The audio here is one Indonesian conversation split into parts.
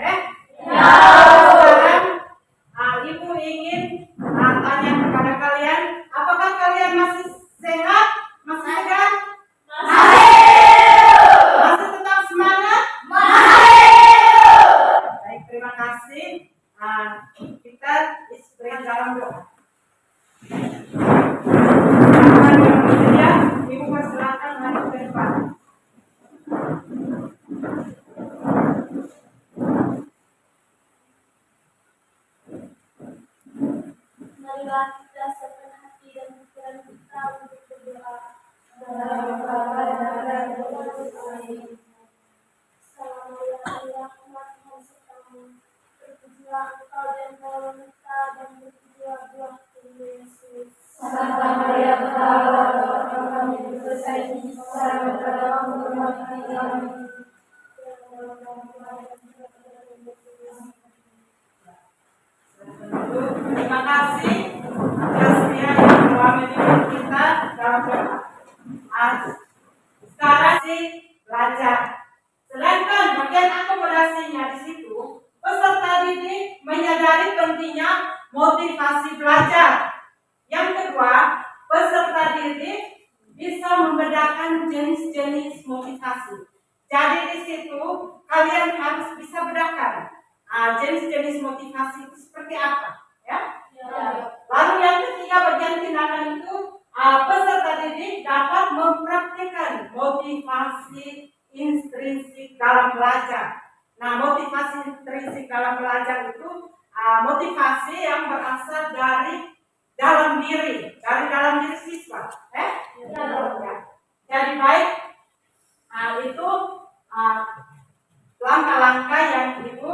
Ya. Sekarang Ibu ingin tanya kepada kalian, apakah kalian masih sehat? Masih segar? Masih tetap semangat? Baik, terima kasih. Kita berikan dalam doa. Ibu persilakan maju ke depan. Marilah kita siapkan hati dan pikiran kita untuk berdoa. Assalamualaikum warahmatullahi wabarakatuh. Terpujilah Engkau dan menolong kita dan terpujilah buah tubuh Yesus. Terima kasih atasnya yang telah mendidik kita dalam doa. Sekarang sih belajar. Sedangkan bagian akomodasinya di situ, peserta didik menyadari pentingnya motivasi belajar. Yang kedua, peserta didik bisa membedakan jenis-jenis motivasi. Jadi di situ kalian harus bisa bedakan jenis-jenis motivasi itu seperti apa, ya? Lalu yang ketiga, bagian tindakan itu peserta didik dapat mempraktikkan motivasi intrinsik dalam belajar. Nah, motivasi intrinsik dalam belajar itu motivasi yang berasal dari dalam diri siswa. Jadi baik, itu langkah-langkah yang Ibu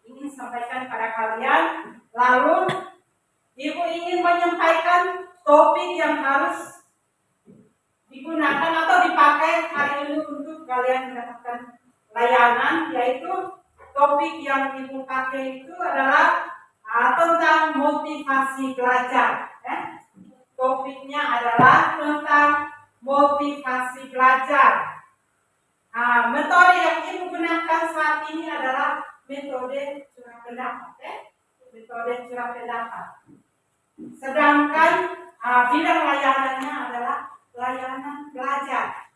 ingin sampaikan pada kalian. Lalu Ibu ingin menyampaikan topik yang harus digunakan atau dipakai hari ini untuk kalian mendapatkan layanan, yaitu topik yang Ibu pakai itu adalah tentang motivasi belajar. Topiknya adalah tentang motivasi belajar. Metode yang Ibu gunakan saat ini adalah metode curah pendapat. Metode curah pendapat. Sedangkan bidang layanannya adalah layanan belajar.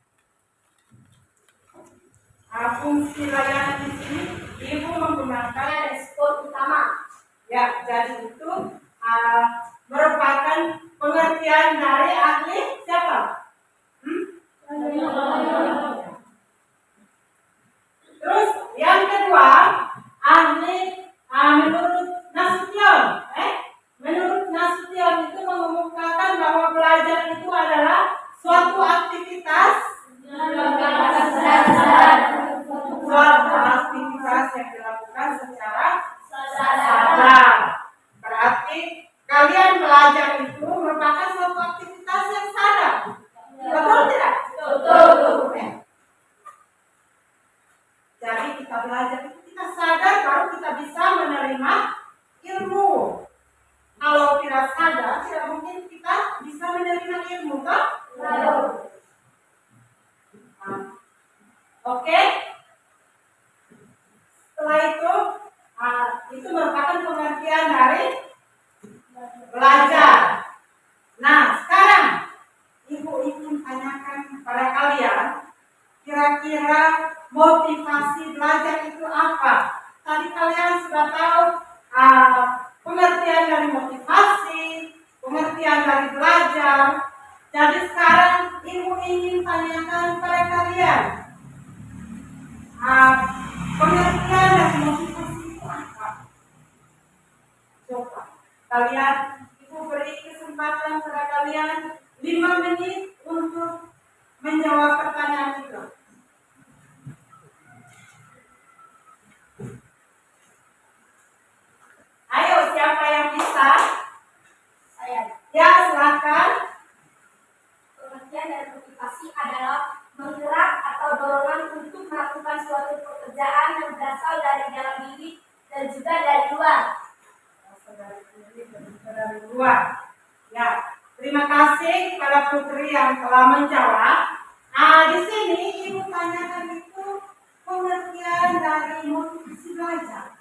Fungsi layanan di sini Ibu menggunakan respon utama. Ya, jadi itu merupakan pengertian dari ahli siapa? Terus yang kedua, ahli menurut Nasution. Menurut Nasution itu mengemukakan bahwa belajar itu adalah suatu aktivitas yang dilakukan secara sadar. Berarti kalian belajar itu merupakan suatu aktivitas yang sadar. Betul tidak? Betul. Jadi kita belajar itu kita sadar baru kita bisa menerima ilmu. Kalau tidak sadar, tidak mungkin kita bisa menerima ilmu, kan? Oke. Setelah itu merupakan pengertian dari belajar. Nah, sekarang Ibu ingin tanyakan kepada kalian, kira-kira motivasi belajar itu apa? Tadi kalian sudah tahu pengertian dari motivasi, pengertian dari belajar. Jadi sekarang Ibu ingin tanyakan kepada kalian, pengertian dari motivasi itu apa? Coba kalian, Ibu beri kesempatan kepada kalian 5 menit untuk menjawab pertanyaan itu. Ayo, siapa yang bisa? Saya. Ya, silakan. Pengertian dari motivasi adalah menggerak atau dorongan untuk melakukan suatu pekerjaan yang berasal dari dalam diri dan juga dari luar. Dari luar. Ya, terima kasih kepada Putri yang telah menjawab. Di sini Ibu tanyakan itu pengertian dari motivasi belajar.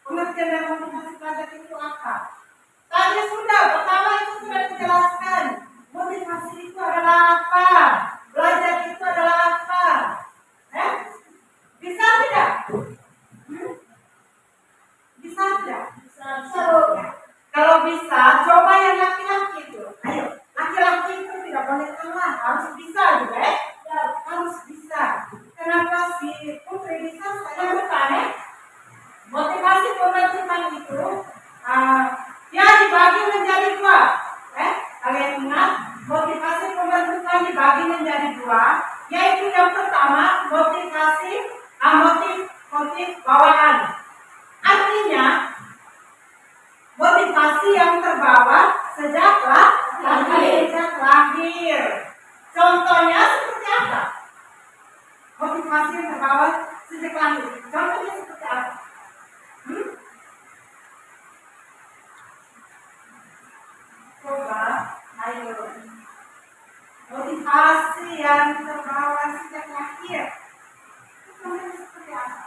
Pengertian dan motivasi pelajar itu apa? Tadi sudah, pertama itu sudah dijelaskan. Motivasi itu adalah apa? Belajar itu adalah apa? Bisa tidak? Bisa tidak? Bisa. Ya. Kalau bisa, coba yang laki-laki itu. Ayo, laki-laki itu tidak boleh kalah, harus bisa juga ya. Harus bisa. Kenapa si Putri bisa? Saya bertanya. Motivasi pembentukan itu dia dibagi menjadi dua. Kalian ingat, motivasi pembentukan dibagi menjadi dua, yaitu yang pertama motivasi motif bawaan. Artinya motivasi yang terbawa sejak lahir. Contohnya seperti apa? Motivasi yang terbawa sejak lahir. Contohnya seperti apa? Coba, ayo. Motivasi yang terbawa sejak lahir. Contohnya seperti apa?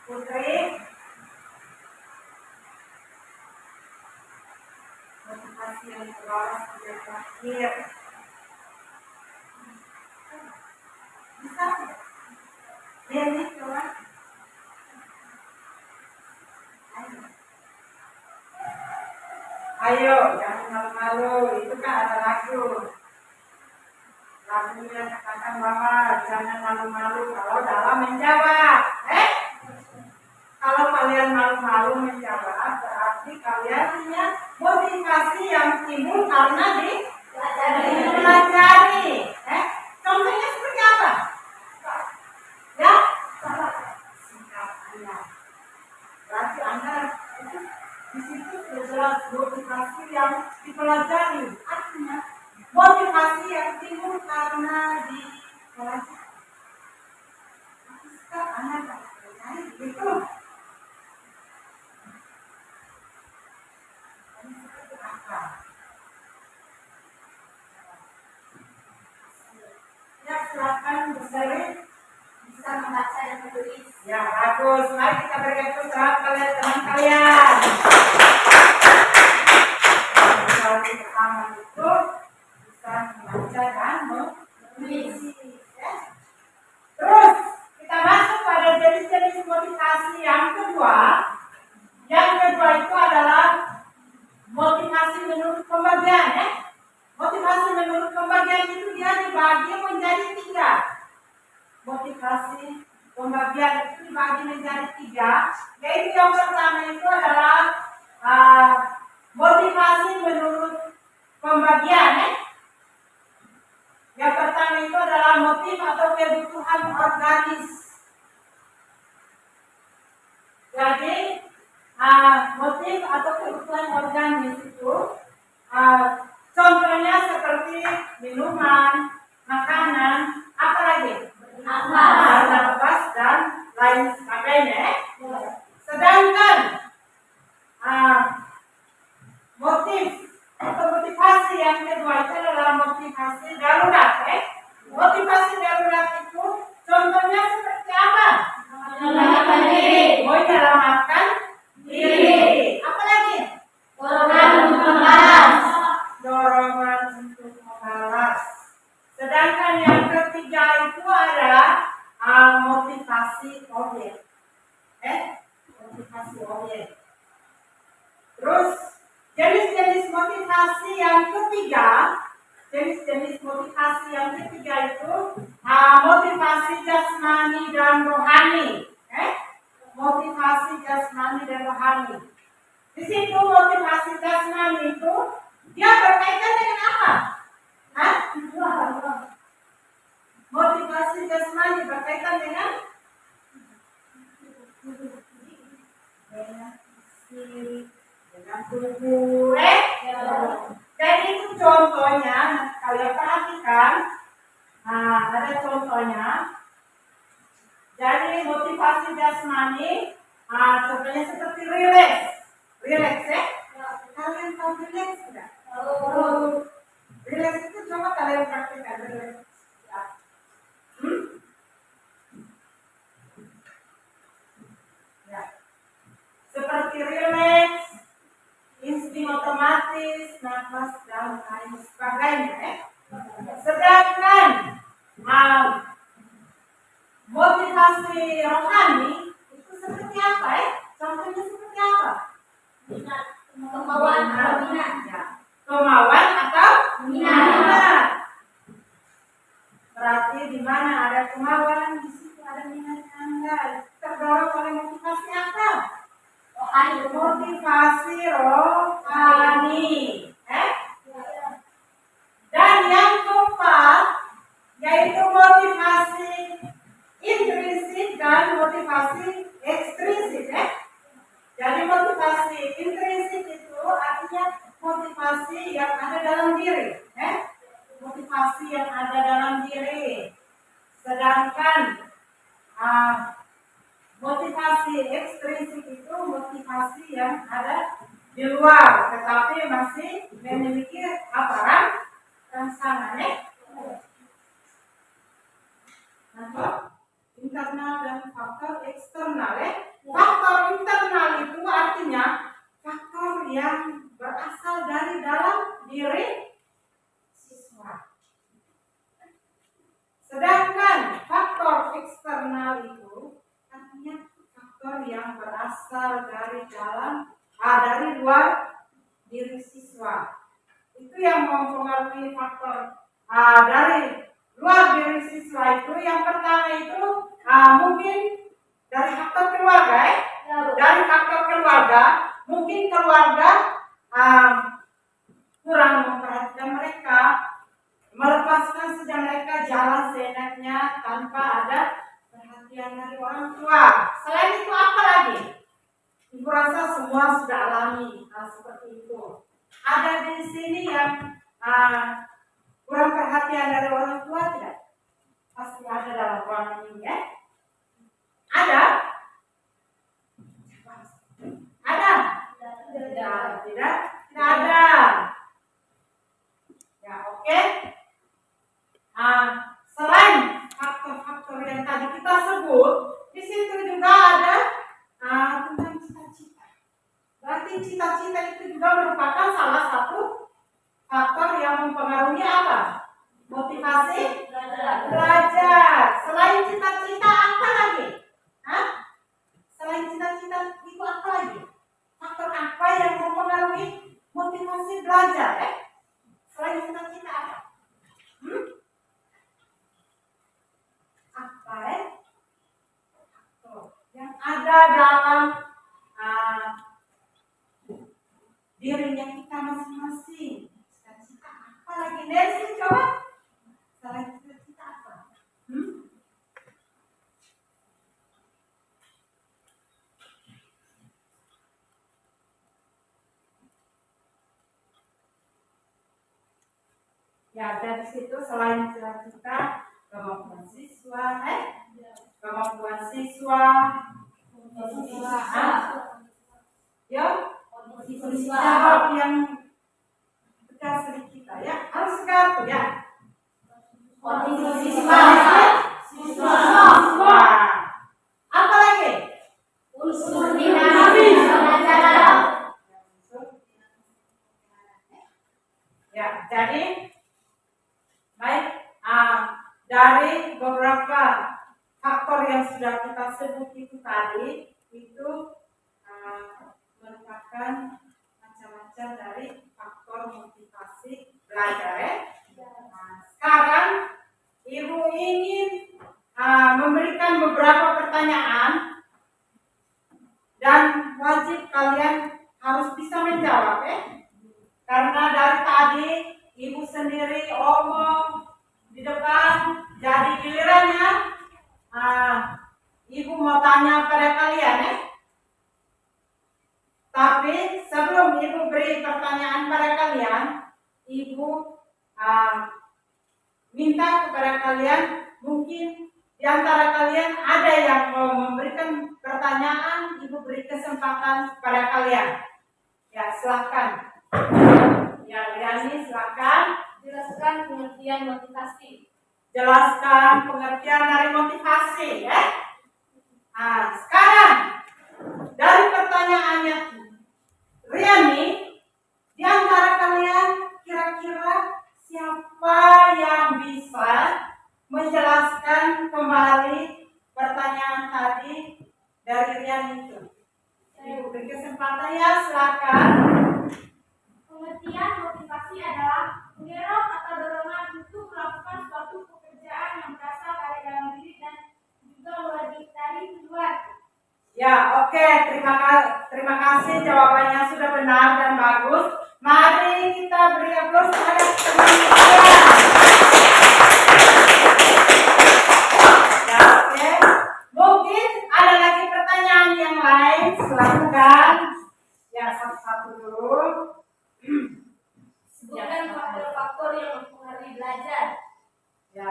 Putri, motivasi yang terbawa sejak lahir. Bisa tidak? Ini coba. Ayo, jangan malu-malu. Itu kan ada lagu. Lagunya katakan bahwa jangan malu-malu kalau dalam menjawab. Kalau kalian malu-malu menjawab, berarti kalian punya motivasi yang timbul karena dipelajari. Contohnya seperti apa? Ya? Sikap Anda. Berarti Anda di situ jelas motivasi yang dipelajari. Artinya motivasi yang timbul karena dipelajari. Sikap Anda tidak dipelajari gitu. Ya, silakan berseri. Bisa membaca dan menulis. Ya, bagus. Mari kita berikan tepuk tangan kalian teman kalian. Yang pertama itu bisa membaca dan menulis. Ya. Terus kita masuk pada jenis-jenis motivasi yang kedua. Yang kedua itu adalah motivasi menurut pembagian. Motivasi menurut pembagian itu dia dibagi menjadi tiga. Motivasi pembagian itu dibagi menjadi tiga, yaitu yang pertama itu adalah motivasi menurut pembagian. Yang pertama itu adalah motif atau kebutuhan organis. Jadi motif atau kebutuhan organis itu contohnya seperti minuman, makanan, apa lagi? Nafas dan lain sebagainya. Sedangkan motif atau motivasi yang kedua itu adalah motivasi darurat. Motivasi darurat itu contohnya seperti apa? Menyelamatkan diri. Menyelamatkan diri. Apa lagi? Dorongan untuk membalas. Dorongan untuk membalas. Sedangkan yang ketiga itu adalah motivasi objek. Motivasi objek. Terus jenis-jenis motivasi yang ketiga, itu motivasi jasmani dan rohani. Motivasi jasmani dan rohani. Di situ motivasi jasmani itu dia berkaitan dengan apa? Motivasi jasmani berkaitan dengan tubuh. Jadi itu contohnya, kalian perhatikan. Ada contohnya. Jadi motivasi jasmani, contohnya seperti relax ya. Kalian tahu relax tidak? Relax itu coba kalian praktikkan. motivasi rohani itu seperti apa ya? Contohnya seperti apa? Kemauan atau minat. Ya. Kemauan atau minat. Berarti di mana ada kemauan, di situ ada minatnya Anda. Terdorong oleh motivasi apa? Motivasi rohani. Dan yang keempat yaitu motivasi intrinsik dan motivasi ekstrinsik. Jadi motivasi intrinsik itu artinya motivasi yang ada dalam diri. Motivasi yang ada dalam diri. Sedangkan motivasi ekstrinsik itu motivasi yang ada di luar, tetapi masih memiliki rangsangan. Internal dan faktor eksternal. Faktor internal itu artinya faktor yang berasal dari dalam diri siswa. Sedangkan faktor eksternal itu artinya faktor yang berasal dari luar diri siswa. Itu yang mempengaruhi faktor dari luar diri siswa itu. Yang pertama itu mungkin dari faktor keluarga. Dari faktor keluarga, mungkin keluarga kurang memperhatikan mereka, melepaskan saja mereka jalan seenaknya tanpa ada perhatian dari orang tua. Selain itu apa lagi? Ibu rasa semua sudah alami seperti itu. Ada di sini yang kurang perhatian dari orang tua tidak? Pasti ada dalam ruangan ini ya. Ada? Ada? Tidak ada. Ya, oke. Selain faktor-faktor yang tadi kita sebut, di situ juga ada tentang cita-cita. Berarti cita-cita itu juga merupakan salah satu faktor yang mempengaruhi apa? Motivasi belajar. Selain cita-cita apa lagi? Selain cita-cita itu apa lagi? Faktor apa yang mempengaruhi motivasi belajar? Selain cita-cita apa? Apa faktor yang ada dalam dirinya kita masing-masing? Cita-cita apa lagi? Nancy, coba. Selain cita-cita apa? Ya, dari situ selain cita-cita, kemampuan siswa, kemampuan siswa, jawab yang tegas dari kita ya, harus segar tuh ya. Siswa. Apa lagi? Unsur dinamis pelajaran. Ya, jadi baik, dari beberapa faktor yang sudah kita sebut itu tadi itu merupakan macam-macam dari faktor motivasi belajar. Sekarang Ibu ingin memberikan beberapa pertanyaan dan wajib kalian harus bisa menjawab karena dari tadi Ibu sendiri omong di depan, jadi gilirannya Ibu mau tanya pada kalian Tapi sebelum Ibu beri pertanyaan pada kalian, Ibu minta kepada kalian, mungkin di antara kalian ada yang mau memberikan pertanyaan, Ibu beri kesempatan kepada kalian. Ya, silakan. Ya, Yani, silakan. Jelaskan pengertian motivasi. Jelaskan pengertian dari motivasi, ya. Sekarang dari pertanyaannya Riani, di antara kalian kira-kira siapa yang bisa menjelaskan kembali pertanyaan tadi dari Rian itu. Ibu beri kesempatan ya, silakan. Pengertian motivasi adalah mendorong atau dorongan untuk melakukan suatu pekerjaan yang berasal dari dalam diri dan juga dari luar. Ya, oke. Terima kasih jawabannya sudah benar dan bagus. Mari kita beri aplaus pada teman-teman. Ya, oke. Mungkin ada lagi pertanyaan yang lain, silakan. Ya, satu-satu dulu. Sebutkan faktor-faktor yang mempengaruhi belajar. Ya,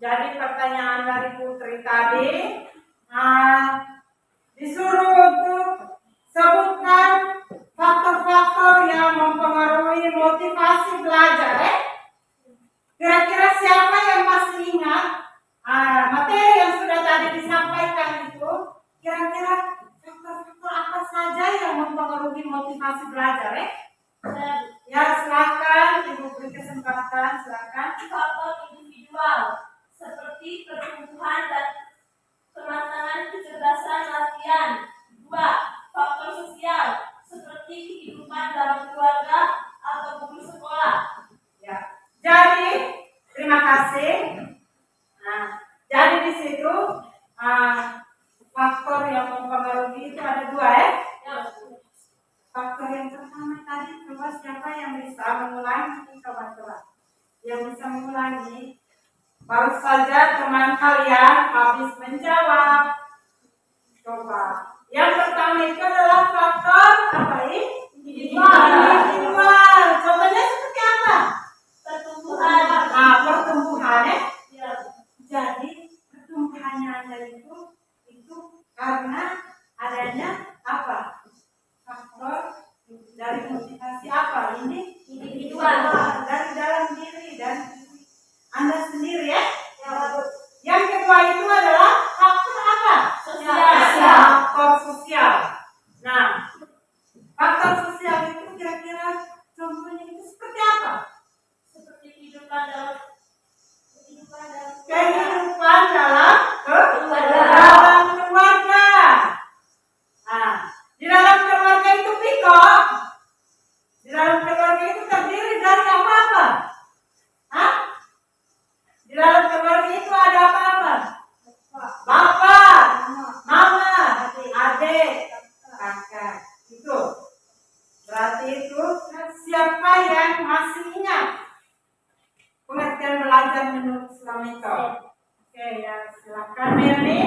jadi pertanyaan dari Putri tadi disuruh untuk sebutkan faktor-faktor yang mempengaruhi motivasi belajar. Kira-kira siapa yang masih ingat materi yang sudah tadi disampaikan itu? Kira-kira faktor-faktor apa saja yang mempengaruhi motivasi belajar? Ya, silakan Ibu beri kesempatan, silakan. Faktor individual seperti pertumbuhan dan kematangan kecerdasan latihan. 2. Faktor sosial seperti kehidupan dalam keluarga atau guru sekolah. Ya. Jadi terima kasih. Jadi di situ faktor yang mempengaruhi itu ada 2 ya. Faktor yang pertama tadi, coba siapa yang bisa mengulangi? Coba. Yang bisa mengulangi. Baru saja teman kalian habis menjawab. Coba. Yang pertama itu adalah faktor apa ini? Individual. Contohnya seperti apa? Pertumbuhan. Pertumbuhan ya. Jadi pertumbuhannya ada itu karena adanya apa? Faktor dari motivasi apa? Ini Individual. Dari dalam diri dan Anda sendiri ya. Yang kedua itu adalah faktor apa? Sosial. Faktor sosial. Nah, faktor sosial itu kira-kira contohnya itu seperti apa? Seperti kehidupan dalam Kehidupan dalam keluarga. Di dalam keluarga itu Piko. Di dalam keluarga itu terdiri dari apa-apa? Di dalam keluarga itu ada apa-apa? Bapak, mama, adik, kakak. Itu. Berarti itu siapa yang masih ingat pengertian belajar menurut Islamito? Oke, ya silakan Meli.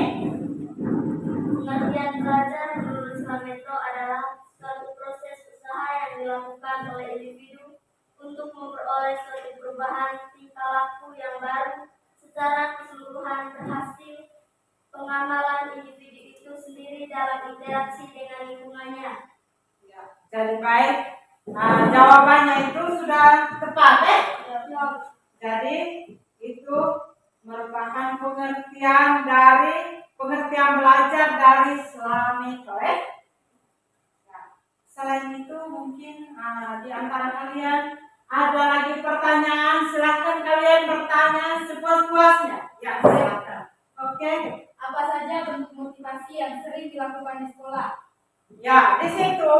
Pengertian belajar menurut Islamito adalah suatu proses usaha yang dilakukan oleh individu untuk memperoleh suatu perubahan tingkah laku yang baru secara keseluruhan berhasil pengamalan individu itu sendiri dalam interaksi dengan lingkungannya. Ya, jadi baik. Jawabannya itu sudah tepat Jadi itu merupakan pengertian belajar dari Islamito Selain itu mungkin di antara kalian ada lagi pertanyaan, silahkan kalian bertanya sepuas-puasnya. Ya, silakan. Oke. Apa saja bentuk motivasi yang sering dilakukan di sekolah? Ya, di situ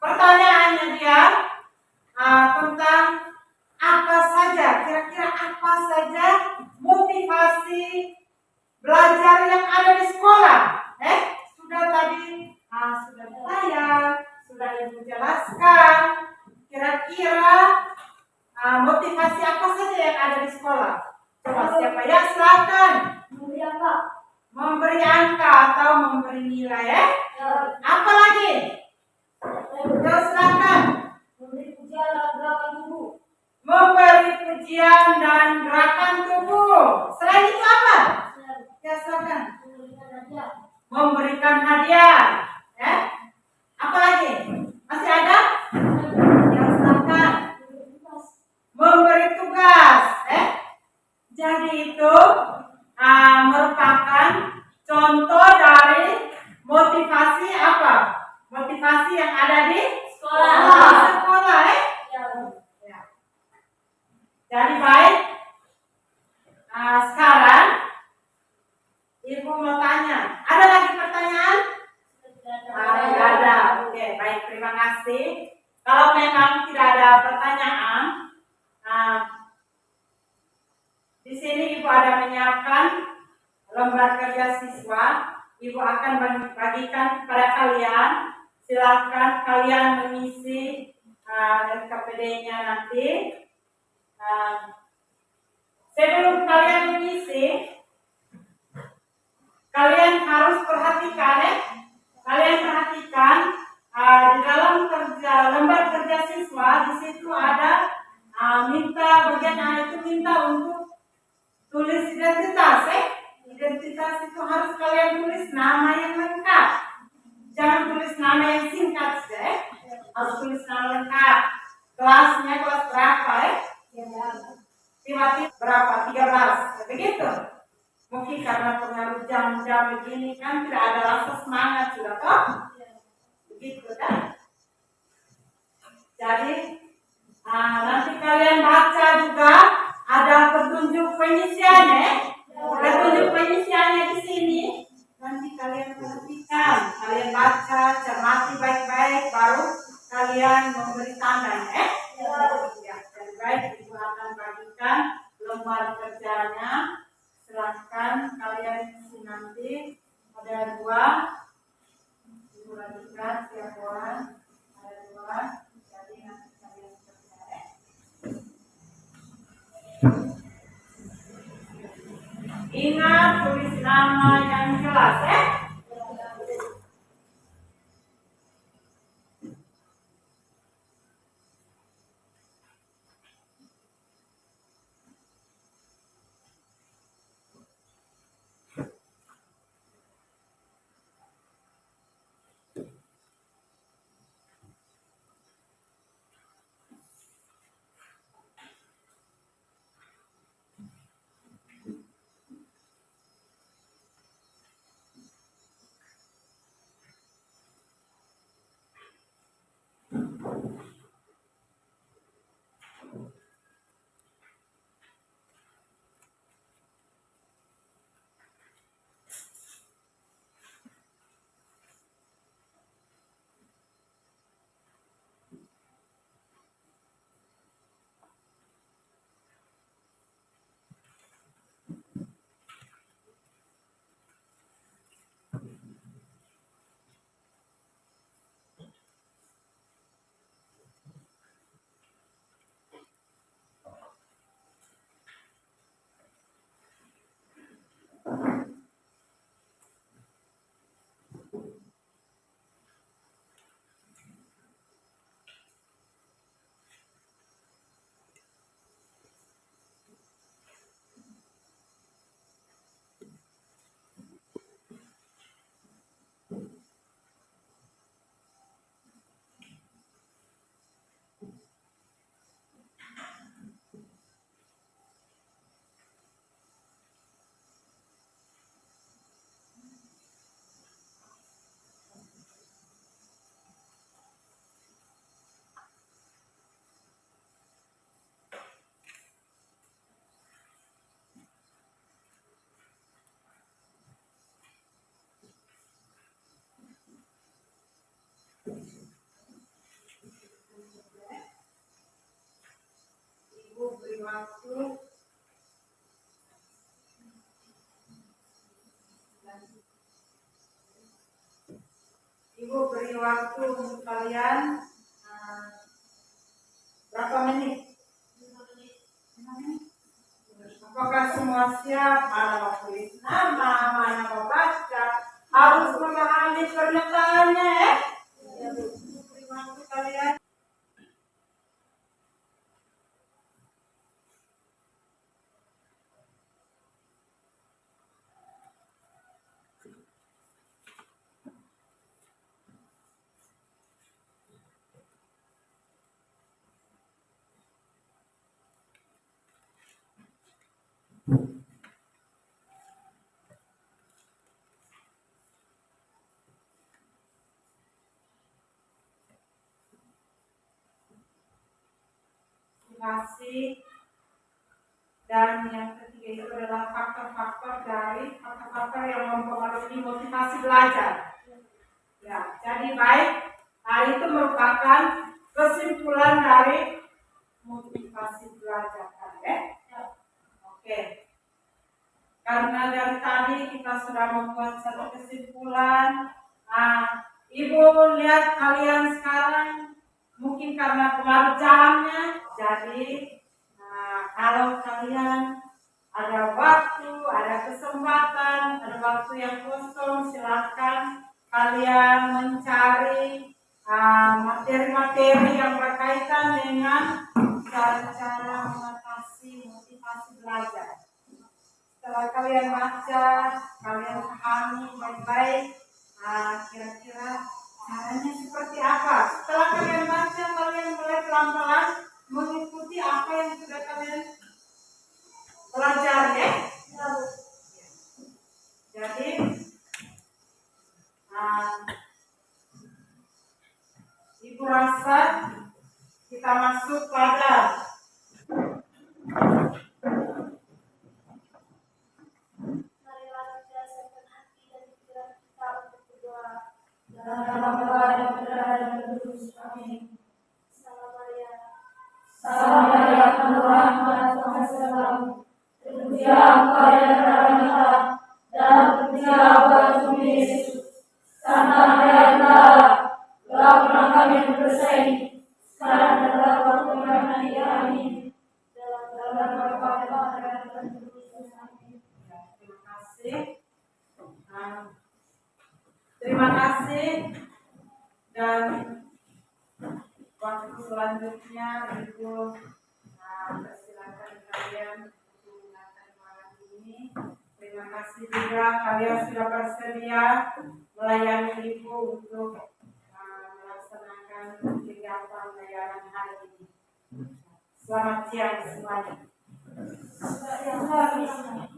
pertanyaannya dia tentang apa saja, kira-kira apa saja motivasi belajar yang ada di sekolah. Sudah tadi sudah ditanya, sudah Ibu jelaskan. Kira-kira motivasi apa saja yang ada di sekolah? Coba siapa ya, silakan. Memberi angka atau memberi nilai Apa lagi? Ya, silakan. Memberi pujian dan gerakan tubuh. Memberi pujian dan gerakan tubuh. Selain itu apa? Ya, silakan. Memberikan hadiah. Apa lagi? Masih ada? Ya, silakan. Memberi tugas. Jadi itu merupakan contoh dari motivasi apa? Motivasi yang ada di sekolah. Ya. Jadi baik. Sekarang menyiapkan lembar kerja siswa. Ibu akan bagikan kepada kalian. Silakan kalian mengisi LKPD-nya nanti. Sebelum kalian mengisi, kalian harus perhatikan Kalian perhatikan di dalam lembar kerja siswa di situ ada minta untuk tulis identitas. Identitas itu harus kalian tulis nama yang lengkap. Jangan tulis nama yang singkat saja. Harus tulis nama lengkap. Kelasnya kelas berapa tiba-tiba berapa? 13. Begitu. Mungkin karena pengaruh jam-jam begini kan tidak ada rasa semangat sudah toh? Begitu kan? Jadi nanti kalian baca juga ada petunjuk pengisiannya. Petunjuk pengisiannya di sini. Nanti kalian perhatikan, kalian baca, cermati baik-baik, baru kalian memberi tanda ya. Jadi baik, Ibu akan bagikan lembar kerjanya. Silahkan kalian isi nanti. Ada 2. Ibu bagikan tiap orang. Ada 2. Jadi nanti kalian kerja. Ingat tulis nama yang jelas Ibu beri waktu untuk kalian berapa menit? 5 menit. Apakah semua siap? Mana mau tulis nama, mana mau baca? Harus memahami pernyataannya beri waktu kalian. Motivasi, dan yang ketiga itu adalah faktor-faktor yang mempengaruhi motivasi belajar. Ya, jadi baik, itu merupakan kesimpulan dari motivasi belajar kan ya? Oke. karena dari tadi kita sudah membuat satu kesimpulan. Nah, Ibu lihat kalian sekarang mungkin karena pengaruh jamnya, jadi kalau kalian ada waktu, ada kesempatan, ada waktu yang kosong, silakan kalian mencari materi-materi yang berkaitan dengan cara-cara mengatasi motivasi belajar. Setelah kalian baca, kalian pahami baik-baik, kira-kira caranya seperti apa. Setelah kalian baca, kalian mulai pelan-pelan mengikuti apa yang sudah kalian pelajari, ya. Jadi, Ibu rasa kita masuk pada Marilah kita siapkan hati dan pikiran kita untuk berdoa. dalam nama dan Putra dan Roh Kudus. Amin. Salam Maria. Salam Maria, penuh rahmat, Tuhan sertamu. Terpujilah engkau di antara wanita, dan terpujilah buah tubuh Yesus. Santa Maria Bunda Allah, doakanlah kami yang berdosa ini, sekarang dan pada waktu kematian kita. Amin. Dalam Dalam nama Bapa dan Putra dan Roh Kudus. Amin. Terima kasih. Terima kasih. Dan waktu selanjutnya Ibu persilakan kalian untuk menggunakan malam ini. Terima kasih juga kalian sudah bersedia melayani Ibu untuk melaksanakan kegiatan layanan hari ini. Selamat siang semuanya. Selamat siang.